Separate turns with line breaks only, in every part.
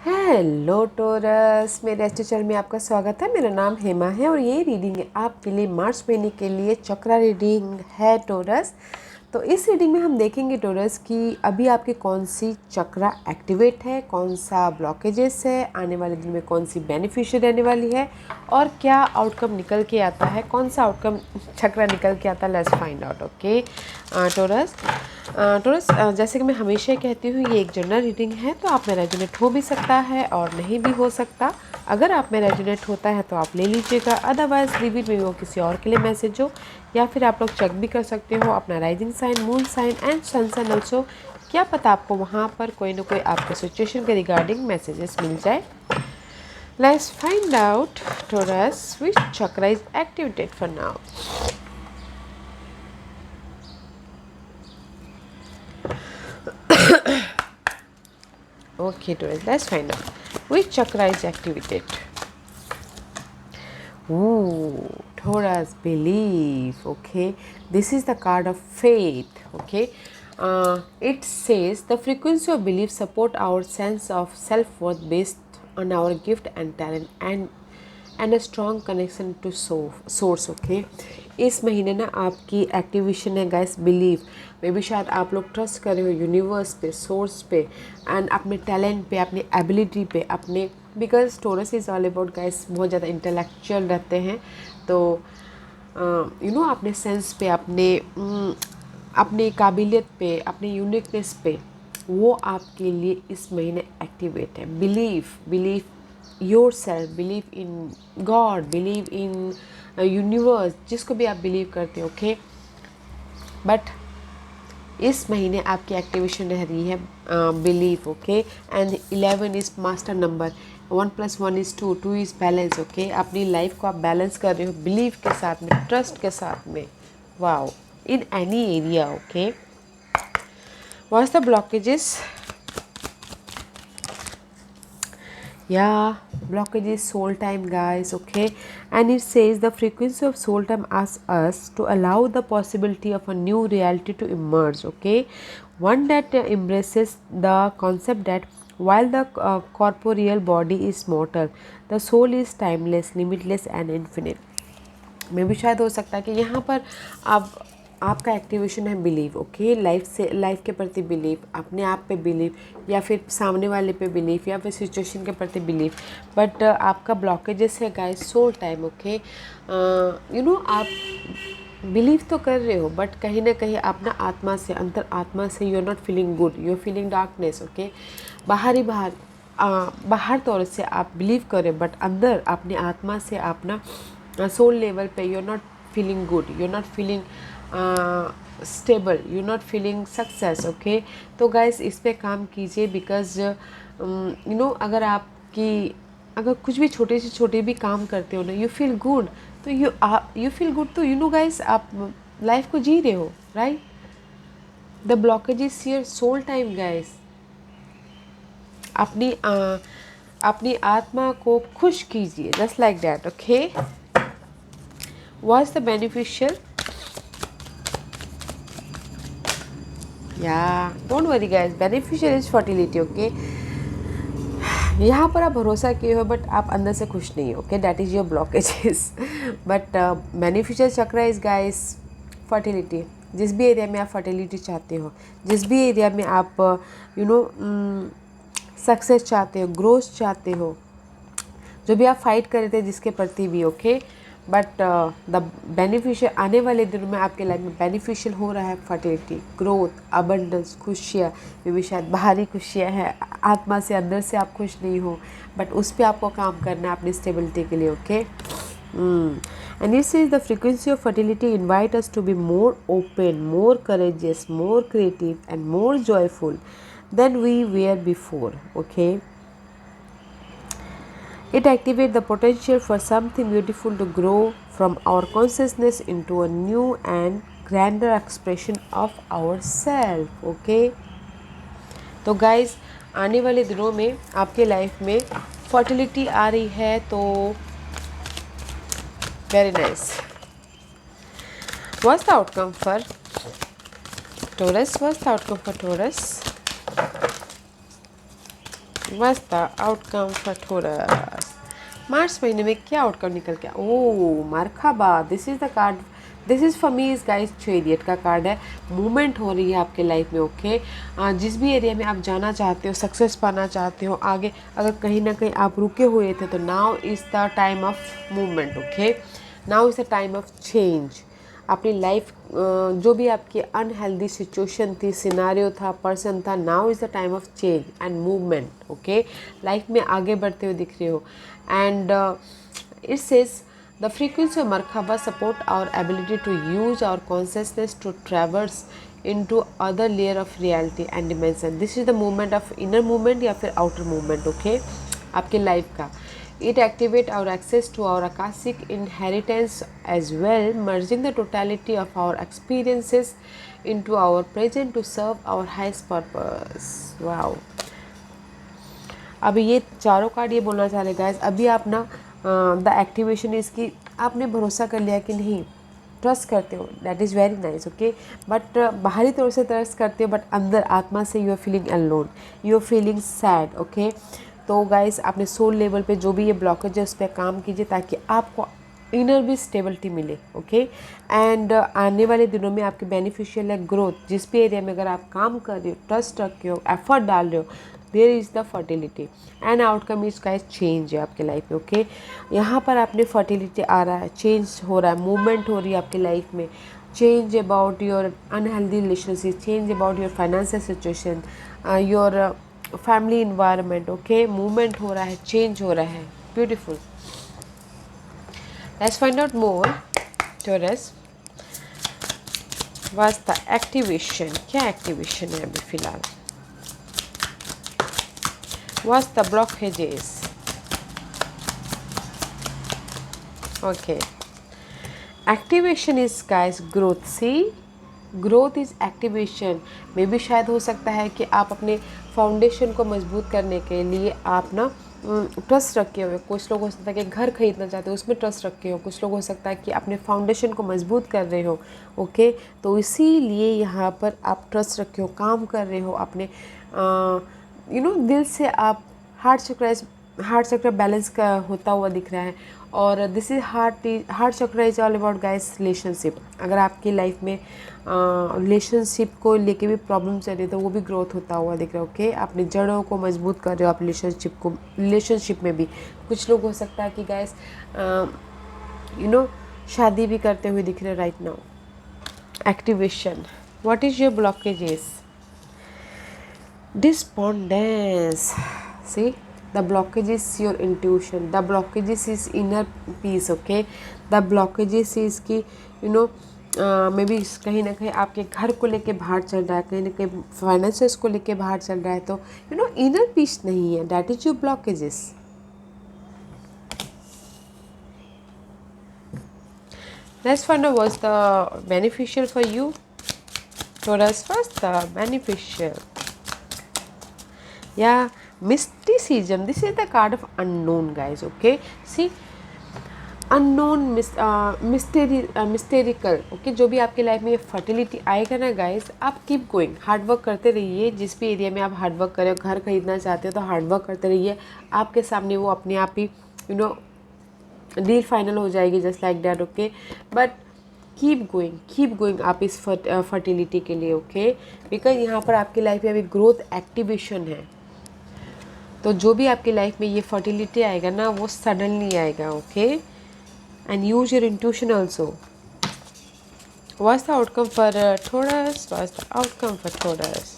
Hello torus, मेरे astro channel में आपका स्वागत है। मेरा नाम हेमा है और ये रीडिंग है आपके लिए मार्च महीने के लिए चक्रा रीडिंग है टोरस। तो इस रीडिंग में हम देखेंगे टोरस कि अभी आपके कौन सी चक्रा एक्टिवेट है, कौन सा ब्लॉकेजेस है, आने वाले दिन में कौन सी बेनिफिशियल रहने वाली है और क्या आउटकम निकल के आता है, कौन सा आउटकम चक्रा निकल के आता है। Let's find out. Okay Taurus. जैसे कि मैं हमेशा कहती हूँ, ये एक जनरल रीडिंग है, तो आप में रेजोनेट हो भी सकता है और नहीं भी हो सकता। अगर आप में रेजोनेट होता है तो आप ले लीजिएगा, अदरवाइज लीव इट में वो किसी और के लिए मैसेज हो। या फिर आप लोग चेक भी कर सकते हो अपना rising sign, moon sign and sun sign also. क्या पता आपको वहाँ पर कोई ना कोई आपके सिचुएशन के रिगार्डिंग मैसेजेस मिल जाए। Let's find out Taurus which chakra is activated for now. Okay, Taurus, let's find out which chakra is activated. Ooh, Taurus, belief. Okay, this is the card of faith. Okay, it says the frequency of belief support our sense of self-worth based on our gift and talent and a strong connection to source. Okay, इस महीने ना आपकी activation है guys believe में भी। शायद आप लोग ट्रस्ट कर रहे हो यूनिवर्स पे, सोर्स पे एंड अपने टैलेंट पे, अपनी एबिलिटी पे, अपने because Taurus is all about guys बहुत ज़्यादा इंटेलेक्चुअल रहते हैं। तो अपने सेंस पे, अपने काबिलियत पे, अपने यूनिकनेस पे वो आपके लिए इस महीने एक्टिवेट है। Believe yourself, believe in God, believe in universe, जिसको भी आप बिलीव करते हो। ओके, बट इस महीने आपकी एक्टिवेशन रह रही है belief. Okay, and 11 is master number, 1 + 1 = 2, 2 is balance. Okay, अपनी लाइफ को आप बैलेंस कर रहे हो बिलीव के साथ में, ट्रस्ट के साथ में। Wow, in any area. Okay, what's the blockages? Yeah, blockage is soul time, guys. Okay, and it says the frequency of soul time asks us to allow the possibility of a new reality to emerge. Okay, one that embraces the concept that while the corporeal body is mortal, the soul is timeless, limitless and infinite. में भी शायद हो सकता है कि यहाँ पर आपका एक्टिवेशन है बिलीव। ओके, लाइफ के प्रति बिलीव, अपने आप पे बिलीव, या फिर सामने वाले पे बिलीव, या फिर सिचुएशन के प्रति बिलीव। बट आपका ब्लॉकेजेस है गाइस सोल टाइम। ओके, आप बिलीव तो कर रहे हो बट कहीं ना कहीं अपना आत्मा से, अंतर आत्मा से you are not feeling good, you are feeling darkness. Okay, बाहर तौर से आप बिलीव करें बट अंदर अपनी आत्मा से, अपना सोल लेवल पे you are not feeling good, you are not feeling stable, you are not feeling success. Okay, तो गाइस इस पे काम कीजिए बिकॉज अगर कुछ भी छोटे से छोटे भी काम करते हो ना, यू फील गुड, तो यू फील गुड, तो गाइस आप लाइफ को जी रहे हो, right? The blockage is your soul time guys. अपनी आत्मा को खुश कीजिए, just like that. Okay, what's the beneficial? Yeah don't worry guys, beneficial is fertility. Okay, यहाँ पर आप भरोसा किए हो बट आप अंदर से खुश नहीं हो। Okay, that is your blockages. But beneficial चक्र इज गाइस फर्टिलिटी। जिस भी एरिया में आप फर्टिलिटी चाहते हो, जिस भी एरिया में आप सक्सेस चाहते हो, ग्रोथ चाहते हो, जो भी आप फाइट कर रहे थे जिसके प्रति भी। ओके, बट द बेनिफिशियल आने वाले दिनों में आपके लाइफ में बेनिफिशियल हो रहा है फर्टिलिटी, ग्रोथ, अबंडेंस, खुशियाँ। मे भी शायद बाहरी खुशियाँ हैं, आत्मा से, अंदर से आप खुश नहीं हो, बट उस पर आपको काम करना है अपनी स्टेबिलिटी के लिए। Okay, and this is the frequency of fertility invite us to be more open, more courageous, more creative and more joyful than we were before. Okay, it activates the potential for something beautiful to grow from our consciousness into a new and grander expression of ourself. Okay, तो guys आने वाले दिनों में आपके life में fertility आ रही है, तो very nice. What's the outcome for Taurus? What's the outcome for Taurus? What's the outcome for Taurus? मार्च महीने में क्या आउटकम निकल के ओ मरहबा, this is the card, this is for me is guys chariot का कार्ड है। मूवमेंट हो रही है आपके लाइफ में, ओके। जिस भी एरिया में आप जाना चाहते हो, सक्सेस पाना चाहते हो आगे, अगर कहीं ना कहीं आप रुके हुए थे तो now is the time of movement, okay. Now is the time of change. अपनी लाइफ जो भी आपकी अनहेल्दी सिचुएशन थी, सिनारियो था, पर्सन था, now is the time of change and movement, okay. Life में आगे बढ़ते हुए दिख रहे हो and it says the frequency of मरहबा support our ability to use our consciousness to traverse into other layer of reality and dimension. This is the movement of inner movement या फिर outer movement, okay, आपके life का। It activate our access to our Akashic inheritance as well, merging the totality of our experiences into our present to serve our highest purpose. Wow. अभी ये चारों card ये बोलना चाह रहे गाइस, अभी आप ना द एक्टिवेशन इसकी आपने भरोसा कर लिया कि नहीं, ट्रस्ट करते हो, that is very nice, okay. But बाहरी तौर से ट्रस्ट करते हो बट अंदर आत्मा से you are feeling alone, you are feeling sad, okay. तो गाइस अपने सोल लेवल पे जो भी ये ब्लॉकेज है उस पर काम कीजिए ताकि आपको इनर भी स्टेबिलिटी मिले, ओके। एंड आने वाले दिनों में आपके बेनिफिशियल है ग्रोथ। जिस भी एरिया में अगर आप काम कर रहे हो, ट्रस्ट रख रहे हो, एफर्ट डाल रहे हो, there is the fertility and outcome is guys change है आपके लाइफ में, ओके। यहाँ पर आपने फर्टिलिटी आ रहा है, चेंज हो रहा है, मूवमेंट हो रही है आपकी लाइफ में, change about your unhealthy relationship, change about your financial situation, your family environment, okay. Movement हो रहा है, चेंज हो रहा है, beautiful. Let's find out more taurus. वास्ता एक्टिवेशन, क्या एक्टिवेशन है अभी फिलहाल? What's the blockages? Okay. Activation is guys growth. See, growth is activation. मे भी शायद हो सकता है कि आप अपने फाउंडेशन को मजबूत करने के लिए आप ना ट्रस्ट रखे हुए, कुछ लोग हो सकता है कि घर खरीदना चाहते हो उसमें ट्रस्ट रखे हो, कुछ लोग हो सकता है कि अपने फाउंडेशन को मजबूत कर रहे हो, ओके। तो इसीलिए यहाँ पर आप ट्रस्ट रखे हो, काम कर रहे हो अपने दिल से आप हार्ट चक्र बैलेंस का होता हुआ दिख रहा है। और दिस इज हार्ट चक्र is all about guys relationship. अगर आपकी लाइफ में रिलेशनशिप को लेके भी प्रॉब्लम चल रही है तो वो भी ग्रोथ होता हुआ दिख रहा है, ओके। अपनी जड़ों को मजबूत कर रहे हो आप रिलेशनशिप में भी। कुछ लोग हो सकता है कि गाइस शादी भी करते हुए दिख रहे right now. Activation, what is your blockages? Despondence. See, the blockage is your intuition, the blockages is inner peace, okay. The blockages is कि मे बी कहीं ना कहीं आपके घर को लेके बाहर चल रहा है, कहीं ना कहीं फाइनेंसेस को लेके बाहर चल रहा है, तो इनर पीस नहीं है, that is your blockages. Let's find out what's the beneficial for you. Taurus, what's the beneficial? Yeah, mysticism. This is the card of unknown, guys, okay. See, unknown, mystical, okay. जो भी आपके life में ये fertility आएगा ना guys, आप keep going, hard work करते रहिए। जिस भी एरिया में आप हार्ड वर्क कर रहे हो, घर खरीदना चाहते हो तो हार्ड वर्क करते रहिए, आपके सामने वो अपने आप ही डील फाइनल हो जाएगी, just like that, okay. But keep going आप इस फर्टिलिटी के लिए, ओके। बिकॉज यहाँ पर आपकी लाइफ में अभी ग्रोथ एक्टिवेशन है, तो जो भी आपकी लाइफ में ये फर्टिलिटी आएगा ना वो सडनली आएगा, okay. And use your intuition also. What's the outcome for taurus? What's the outcome for taurus?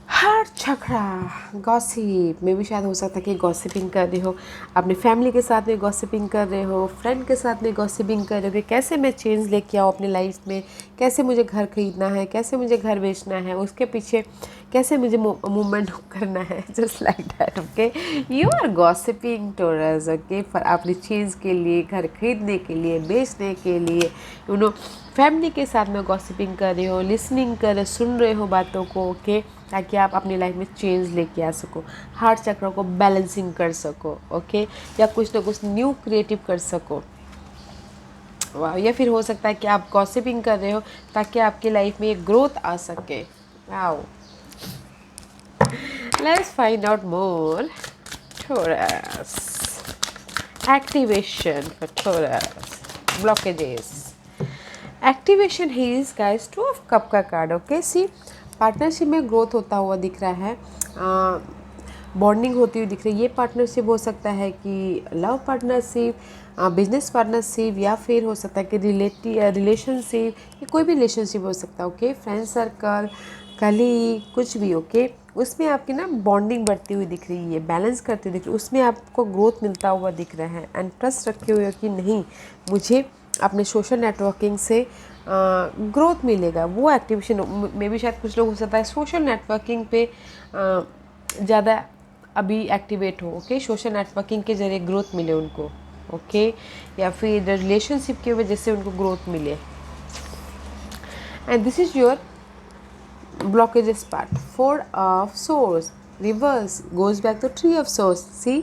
Heart chakra, gossip. में भी शायद हो सकता है कि गॉसिपिंग कर रहे हो, अपने फैमिली के साथ में गॉसिपिंग कर रहे हो, फ्रेंड के साथ में गॉसिपिंग कर रहे हो कि कैसे मैं चेंज लेके आऊँ अपनी लाइफ में, कैसे मुझे घर खरीदना है, कैसे मुझे घर बेचना है, उसके पीछे कैसे मुझे मूवमेंट करना है, just like that, okay. You are gossiping Taurus, okay, for अपनी चीज़ के लिए, घर खरीदने के लिए, बेचने के लिए, फैमिली के साथ में गॉसिपिंग कर रहे हो, लिसनिंग कर रहे हो, सुन रहे हो बातों को, ओके, ताकि आप अपनी लाइफ में चेंज लेके आ सको, हार्ट चक्र को बैलेंसिंग कर सको, ओके, या कुछ ना कुछ न्यू क्रिएटिव कर सको। वाह। या फिर हो सकता है कि आप गॉसिपिंग कर रहे हो ताकि आपकी लाइफ में एक ग्रोथ आ सके, Wow. Let's find out more. Taurus. Activation for Taurus. Blockages. Activation is guys 2 of cup का कार्ड. ओके सी पार्टनरशिप में ग्रोथ होता हुआ दिख रहा है, बॉन्डिंग होती हुई दिख रही है. ये पार्टनरशिप हो सकता है कि लव पार्टनरशिप, बिजनेस पार्टनरशिप, या फिर हो सकता है कि रिलेशनशिप, या कोई भी रिलेशनशिप हो सकता है. ओके फ्रेंड सर्कल, कली, कुछ भी. ओके उसमें आपकी ना बॉन्डिंग बढ़ती हुई दिख रही है, बैलेंस करती हुई दिख रही है, उसमें आपको ग्रोथ मिलता हुआ दिख रहा है. एंड ट्रस्ट रखे हुए कि नहीं, मुझे अपने सोशल नेटवर्किंग से ग्रोथ मिलेगा. वो एक्टिवेशन में भी शायद कुछ लोग हो सकता है सोशल नेटवर्किंग पे ज़्यादा अभी एक्टिवेट हो. ओके सोशल नेटवर्किंग के ज़रिए ग्रोथ मिले उनको. ओके या फिर रिलेशनशिप की वजह से उनको ग्रोथ मिले. And this is your blockages part. 4 of swords reverse goes back to 3 of swords. See,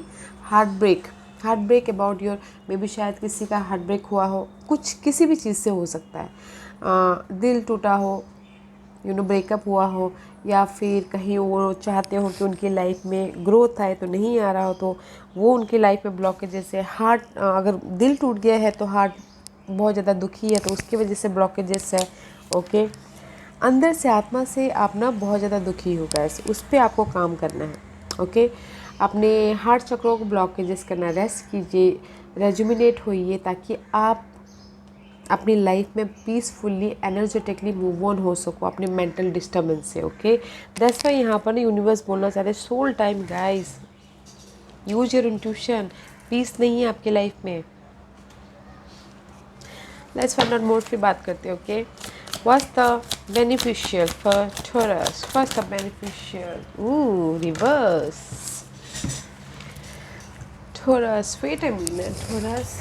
heartbreak about your, may be शायद किसी का हार्ट ब्रेक हुआ हो, कुछ किसी भी चीज़ से हो सकता है. दिल टूटा हो, ब्रेकअप हुआ हो, या फिर कहीं वो चाहते हो कि उनकी लाइफ में ग्रोथ आए तो नहीं आ रहा हो, तो वो उनकी लाइफ में ब्लॉकेजेस है. हार्ट अगर दिल टूट गया है तो हार्ट बहुत ज़्यादा दुखी है, तो उसकी वजह से ब्लॉकेजेस है. ओके अंदर से आत्मा से आप ना बहुत ज़्यादा दुखी हो गए, उस पर आपको काम करना है. ओके अपने हार्ट चक्रों को ब्लॉकेजेस करना, रेस्ट कीजिए, रेजुमिनेट होइए, ताकि आप अपनी लाइफ में पीसफुल्ली एनर्जेटिकली मूव ऑन हो सको अपने मेंटल डिस्टर्बेंस से. ओके दैट्स वाई यहाँ पर ना यूनिवर्स बोलना चाहते हैं soul time guys, use your intuition. Peace नहीं है आपकी लाइफ में. लेट्स फाइंड आउट मोर, फिर बात करते हैं. Okay what's the beneficial for Taurus? What's the beneficial? Ooh, reverse. Taurus, wait a minute, Taurus.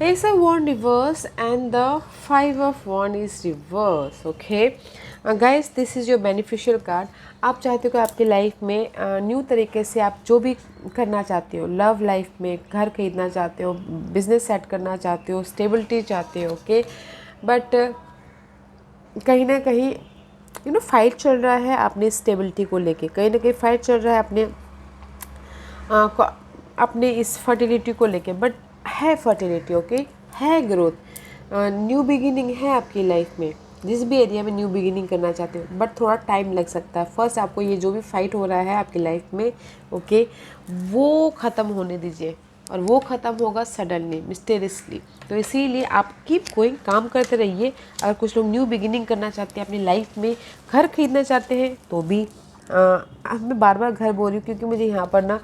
Ace of Wands reverse and the 5 of Wands is reverse. Okay guys, this is your beneficial card. आप चाहते हो कि आपकी life में new तरीके से आप जो भी करना चाहते हो, लव लाइफ में घर खरीदना चाहते हो, बिजनेस सेट करना चाहते हो, स्टेबिलिटी चाहते हो. ओके बट कहीं ना कहीं फाइट चल रहा है अपने स्टेबिलिटी को लेके, कहीं ना कहीं फाइट चल रहा है अपने इस फर्टिलिटी को लेके. बट है फर्टिलिटी. ओके है ग्रोथ, न्यू बिगिनिंग है आपकी लाइफ में, जिस भी एरिया में न्यू बिगिनिंग करना चाहते हो. बट थोड़ा टाइम लग सकता है. फर्स्ट आपको ये जो भी फाइट हो रहा है आपकी लाइफ में, ओके वो ख़त्म होने दीजिए, और वो ख़त्म होगा सडनली, मिस्टेरियसली. तो इसीलिए आप कीप गोइंग, काम करते रहिए. अगर कुछ लोग न्यू बिगिनिंग करना चाहते हैं अपनी लाइफ में, घर खरीदना चाहते हैं तो भी मैं बार बार घर बोल रही हूँ क्योंकि मुझे यहाँ पर ना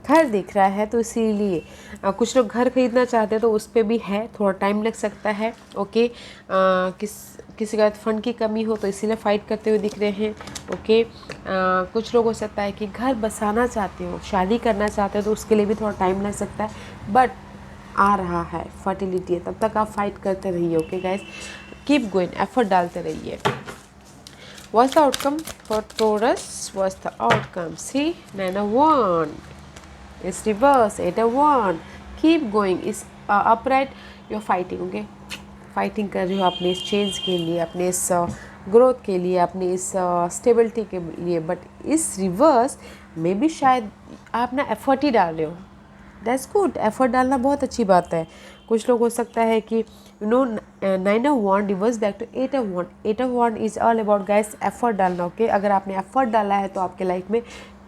घर दिख रहा है, तो इसीलिए कुछ लोग घर खरीदना चाहते हैं तो उस पर भी है, थोड़ा टाइम लग सकता है. ओके किसी का फंड की कमी हो तो इसीलिए फ़ाइट करते हुए दिख रहे हैं. ओके कुछ लोग हो सकता है कि घर बसाना चाहते हो, शादी करना चाहते हो, तो उसके लिए भी थोड़ा टाइम लग सकता है. बट आ रहा है, फर्टिलिटी है, तब तक आप फाइट करते रहिए. Okay guys keep going, effort डालते रहिए. What's the outcome for Taurus? What's the outcome? See, 9 of Wands. It's reverse, 8 of Wands. Keep going. Is upright. You're fighting. Okay, fighting कर रहे हो अपने इस चेंज के लिए, अपने इस ग्रोथ के लिए, अपनी इस स्टेबिलिटी के लिए. बट इस रिवर्स में भी शायद आप ना एफर्ट ही डाल रहे हो. That's good. एफर्ट डालना बहुत अच्छी बात है. कुछ लोग हो सकता है कि 9 of Wands reverse back to 8 of Wands. 8 of Wands is all about guys effort डालना. ओके अगर आपने एफर्ट डाला है तो आपके लाइफ में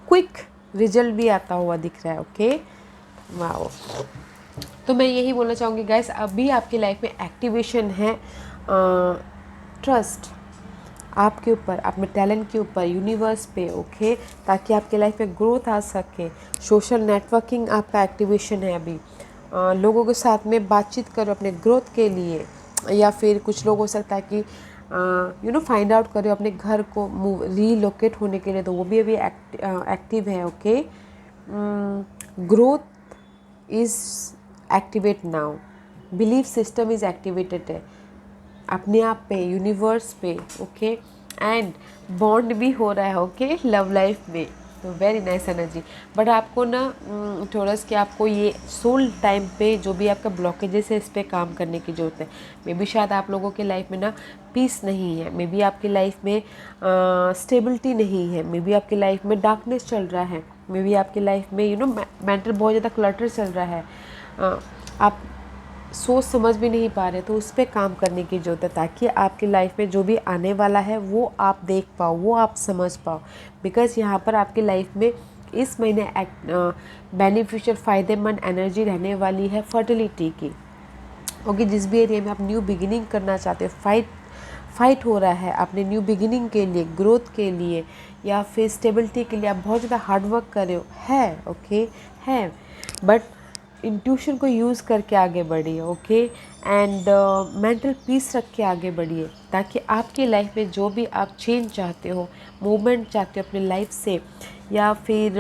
क्विक रिजल्ट भी आता हुआ दिख रहा है. Okay wow. तो मैं यही बोलना चाहूँगी गाइस, अभी आपकी लाइफ में एक्टिवेशन है. ट्रस्ट आपके ऊपर, अपने टैलेंट के ऊपर, यूनिवर्स पे. ओके ताकि आपके लाइफ में ग्रोथ आ सके. सोशल नेटवर्किंग आपका एक्टिवेशन है अभी. लोगों के साथ में बातचीत करो अपने ग्रोथ के लिए, या फिर कुछ लोग हो सकता है कि फाइंड आउट करो अपने घर को रीलोकेट होने के लिए, तो वो भी अभी एक्टिव है. Okay growth is activate now. Belief system is activated है अपने आप पे, यूनिवर्स पे. ओके एंड बॉन्ड भी हो रहा है. ओके लव लाइफ में वेरी नाइस एनर्जी। बट आपको ना थोड़ा कि आपको ये सोल टाइम पे जो भी आपका ब्लॉकेजेस है इस पर काम करने की ज़रूरत है। मे बी शायद आप लोगों के लाइफ में ना पीस नहीं है, मे बी आपकी लाइफ में स्टेबिलिटी नहीं है, मे बी आपकी लाइफ में डार्कनेस चल रहा है, मे बी आपकी लाइफ में मेंटल बहुत ज़्यादा क्लटर चल रहा है, आप सोच समझ भी नहीं पा रहे, तो उस पर काम करने की ज़रूरत है ताकि आपकी लाइफ में जो भी आने वाला है वो आप देख पाओ, वो आप समझ पाओ। बिकॉज़ यहाँ पर आपकी लाइफ में इस महीने बेनिफिशियल फ़ायदेमंद एनर्जी रहने वाली है फर्टिलिटी की। क्योंकि जिस भी एरिया में आप न्यू बिगिनिंग करना चाहते हो, फाइट हो रहा है अपने न्यू बिगिनिंग के लिए, ग्रोथ के लिए या फिर स्टेबिलिटी के लिए, आप बहुत ज़्यादा हार्ड वर्क कर रहे हो, है ओके है, बट इंट्यूशन को यूज़ करके आगे बढ़िए, ओके, एंड मेंटल पीस रख के आगे बढ़िए ताकि आपकी लाइफ में जो भी आप चेंज चाहते हो, मूवमेंट चाहते हो अपनी लाइफ से, या फिर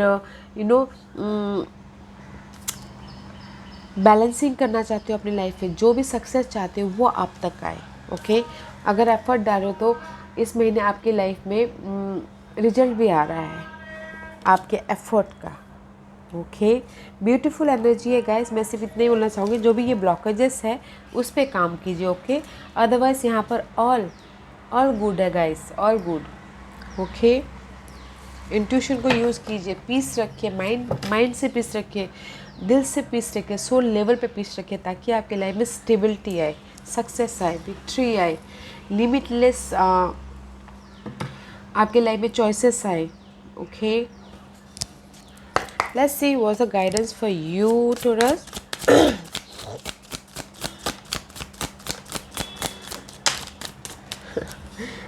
बैलेंसिंग करना चाहते हो अपनी लाइफ में, जो भी सक्सेस चाहते हो वो आप तक आए, ओके। अगर एफर्ट डालो तो इस महीने आपकी लाइफ में रिजल्ट भी आ रहा है आपके एफर्ट का, ओके। ब्यूटीफुल एनर्जी है गाइस। मैं सिर्फ इतना ही बोलना चाहूँगी, जो भी ये ब्लॉकेजेस है उस पर काम कीजिए, ओके। अदरवाइज़ यहाँ पर ऑल गुड है guys, all good, okay. Intuition को यूज़ कीजिए, पीस रखिए, माइंड से पीस रखिए, दिल से पीस रखिए, सोल लेवल पे पीस रखिए ताकि आपके लाइफ में स्टेबिलिटी आए, सक्सेस आए, विक्ट्री आए, लिमिटलेस आपके लाइफ में चॉइसेस आए, okay. Let's see what's the guidance for you, Taurus.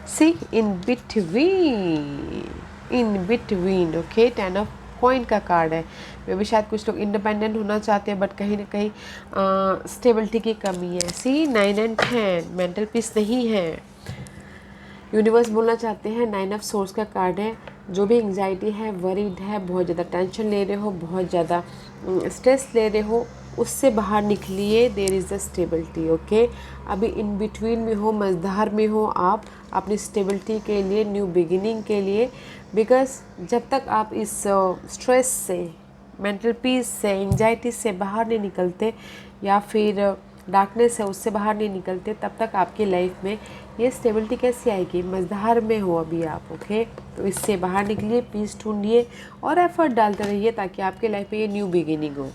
See, in between, okay, 10 of coin का कार्ड है। मे भी शायद कुछ लोग इंडिपेंडेंट होना चाहते हैं बट कहीं ना कहीं स्टेबिलिटी की कमी है। सी 9 and 10 मेंटल पीस नहीं है। यूनिवर्स बोलना चाहते हैं 9 ऑफ सोर्स का कार्ड है। जो भी एंग्जाइटी है, वरीड है, बहुत ज़्यादा टेंशन ले रहे हो, बहुत ज़्यादा स्ट्रेस ले रहे हो, उससे बाहर निकलिए। There is the stability, okay. अभी इन बिटवीन में हो, मझधार में हो आप अपनी स्टेबिलिटी के लिए, न्यू बिगिनिंग के लिए। बिकॉज जब तक आप इस स्ट्रेस से, मेंटल पीस से, एंग्जाइटी से बाहर नहीं निकलते या फिर डार्कनेस है उससे बाहर नहीं निकलते, तब तक आपकी लाइफ में ये स्टेबिलिटी कैसे आएगी? मझधार में हो अभी आप, ओके। तो इससे बाहर निकलिए, पीस ढूंढिए और एफर्ट डालते रहिए ताकि आपके लाइफ में ये न्यू बिगिनिंग हो,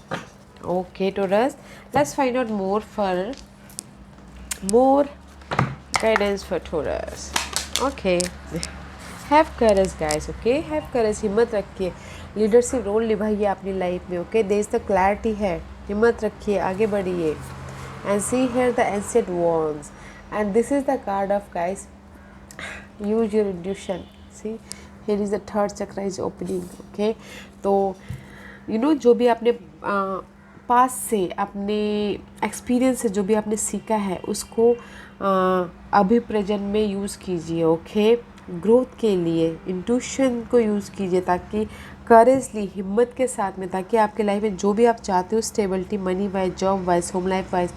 okay. Taurus, let's find out more guidance for Taurus, okay. Have courage guys, okay, have courage, हिम्मत रखिए, लीडरशिप रोल निभाइए अपनी लाइफ में, okay. There is the clarity है, हिम्मत रखिए, आगे बढ़िए। And see here the ancient wands, and this is the card of, guys, use your intuition. See here is the third chakra is opening, okay। तो जो भी आपने पास से, अपने एक्सपीरियंस से जो भी आपने सीखा है उसको अभी प्रेजेंट में यूज़ कीजिए, ओके। ग्रोथ के लिए इंट्यूशन को यूज़ कीजिए ताकि करेजली, हिम्मत के साथ में, ताकि आपके लाइफ में जो भी आप चाहते हो, stability, money wise, job wise, home life wise,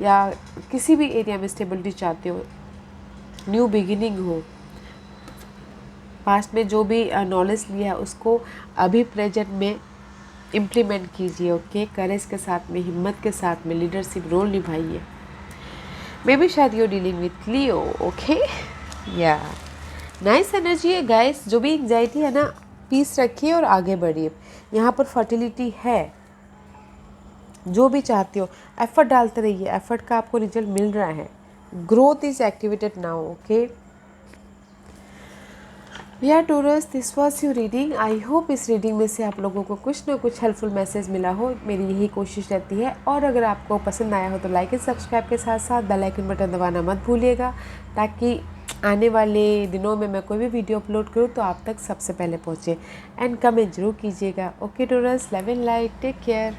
या किसी भी एरिया में स्टेबिलिटी चाहते हो, न्यू बिगिनिंग हो, पास्ट में जो भी नॉलेज लिया है उसको अभी प्रेजेंट में इम्प्लीमेंट कीजिए, ओके। करेज के साथ में, हिम्मत के साथ में, लीडरशिप रोल निभाइए। मे बी शायद you dealing with Leo, okay. या नाइस एनर्जी है गाइस। जो भी एंग्जाइटी है ना, पीस रखिए और आगे बढ़िए। यहाँ पर फर्टिलिटी है, जो भी चाहते हो एफर्ट डालते रहिए, एफर्ट का आपको रिजल्ट मिल रहा है। Growth is activated now, okay. भैया Taurus, this was your reading. I hope इस रीडिंग में से आप लोगों को कुछ ना कुछ हेल्पफुल मैसेज मिला हो, मेरी यही कोशिश रहती है। और अगर आपको पसंद आया हो तो लाइक एंड सब्सक्राइब के साथ साथ बेल आइकन बटन दबाना मत भूलिएगा, ताकि आने वाले दिनों में मैं कोई भी वीडियो अपलोड करूँ तो आप तक सबसे पहले पहुँचे। एंड कमेंट जरूर कीजिएगा, okay Taurus. Love and light, take care.